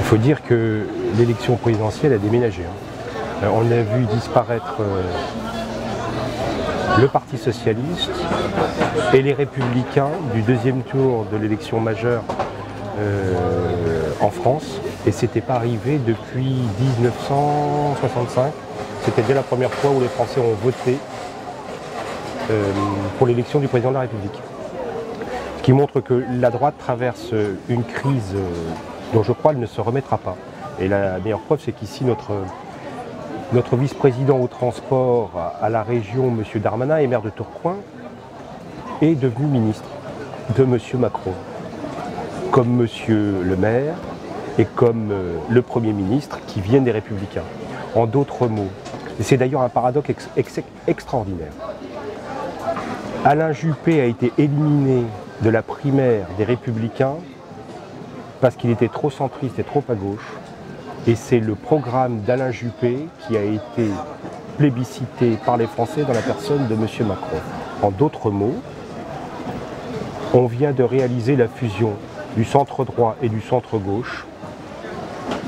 faut dire que l'élection présidentielle a déménagé. On a vu disparaître le Parti socialiste et les Républicains du deuxième tour de l'élection majeure en France. Et ce n'était pas arrivé depuis 1965. C'était déjà la première fois où les Français ont voté pour l'élection du président de la République. Ce qui montre que la droite traverse une crise dont je crois elle ne se remettra pas. Et la meilleure preuve, c'est qu'ici, notre vice-président au transport à la région, M. Darmanin, et maire de Tourcoing, est devenu ministre de M. Macron, comme M. le maire et comme le Premier ministre qui viennent des Républicains. En d'autres mots, et c'est d'ailleurs un paradoxe extraordinaire. Alain Juppé a été éliminé de la primaire des Républicains parce qu'il était trop centriste et trop à gauche. Et c'est le programme d'Alain Juppé qui a été plébiscité par les Français dans la personne de M. Macron. En d'autres mots, on vient de réaliser la fusion du centre droit et du centre gauche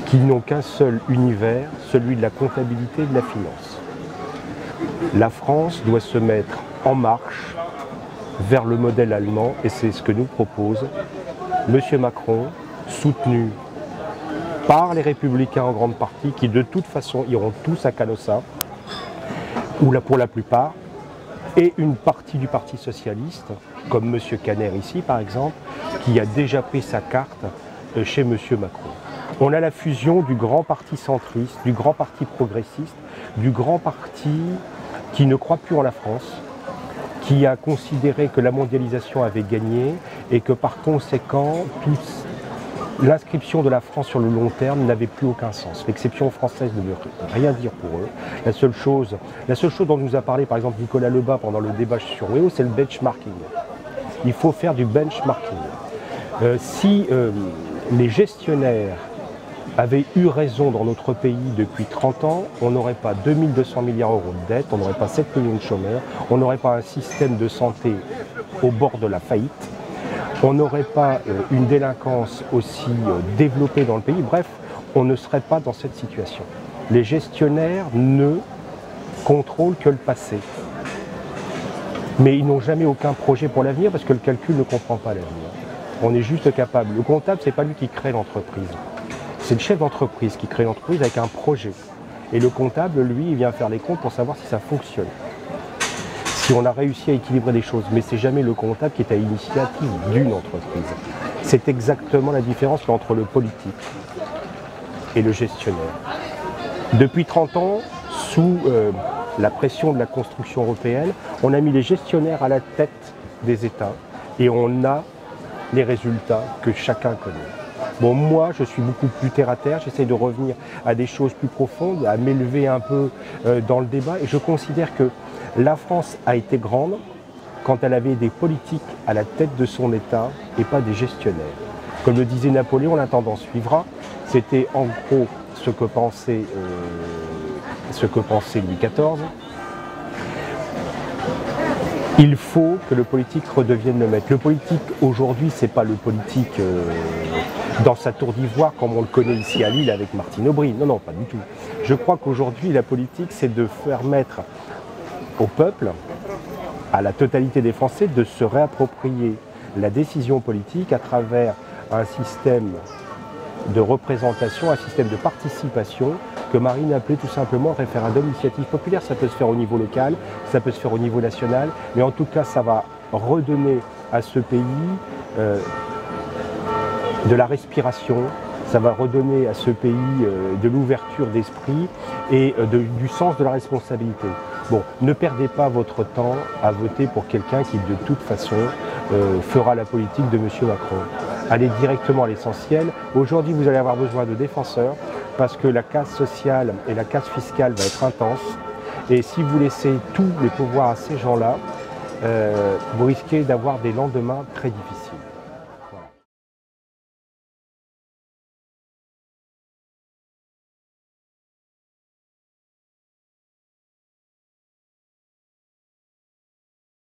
qui n'ont qu'un seul univers, celui de la comptabilité et de la finance. La France doit se mettre en marche vers le modèle allemand et c'est ce que nous propose M. Macron, soutenu par les Républicains en grande partie, qui de toute façon iront tous à Canossa, ou là pour la plupart, et une partie du Parti socialiste, comme M. Caner ici par exemple, qui a déjà pris sa carte chez M. Macron. On a la fusion du grand parti centriste, du grand parti progressiste, du grand parti qui ne croit plus en la France, qui a considéré que la mondialisation avait gagné et que par conséquent, l'inscription de la France sur le long terme n'avait plus aucun sens. L'exception française ne veut rien dire pour eux. La seule chose dont nous a parlé par exemple Nicolas Lebas pendant le débat sur WEO, c'est le benchmarking. Il faut faire du benchmarking. Si les gestionnaires avaient eu raison dans notre pays depuis 30 ans, on n'aurait pas 2200 milliards d'euros de dette, on n'aurait pas 7 millions de chômeurs, on n'aurait pas un système de santé au bord de la faillite, on n'aurait pas une délinquance aussi développée dans le pays. Bref, on ne serait pas dans cette situation. Les gestionnaires ne contrôlent que le passé. Mais ils n'ont jamais aucun projet pour l'avenir parce que le calcul ne comprend pas l'avenir. On est juste capable. Le comptable, ce n'est pas lui qui crée l'entreprise. C'est le chef d'entreprise qui crée l'entreprise avec un projet. Et le comptable, lui, il vient faire les comptes pour savoir si ça fonctionne. Si on a réussi à équilibrer les choses. Mais c'est jamais le comptable qui est à l'initiative d'une entreprise. C'est exactement la différence entre le politique et le gestionnaire. Depuis 30 ans, sous la pression de la construction européenne, on a mis les gestionnaires à la tête des États et on a les résultats que chacun connaît. Bon, moi, je suis beaucoup plus terre à terre, j'essaie de revenir à des choses plus profondes, à m'élever un peu dans le débat et je considère que la France a été grande quand elle avait des politiques à la tête de son État et pas des gestionnaires. Comme le disait Napoléon, l'intendant suivra, c'était en gros ce que pensait Louis XIV. Il faut que le politique redevienne le maître. Le politique aujourd'hui, c'est pas le politique dans sa tour d'ivoire comme on le connaît ici à Lille avec Martine Aubry. Non, non, pas du tout. Je crois qu'aujourd'hui, la politique, c'est de faire mettre au peuple, à la totalité des Français, de se réapproprier la décision politique à travers un système de représentation, un système de participation que Marine appelait tout simplement référendum d'initiative populaire. Ça peut se faire au niveau local, ça peut se faire au niveau national, mais en tout cas ça va redonner à ce pays de la respiration, ça va redonner à ce pays de l'ouverture d'esprit et du sens de la responsabilité. Bon, ne perdez pas votre temps à voter pour quelqu'un qui de toute façon fera la politique de M. Macron. Allez directement à l'essentiel. Aujourd'hui, vous allez avoir besoin de défenseurs parce que la casse sociale et la casse fiscale va être intense. Et si vous laissez tous les pouvoirs à ces gens-là, vous risquez d'avoir des lendemains très difficiles.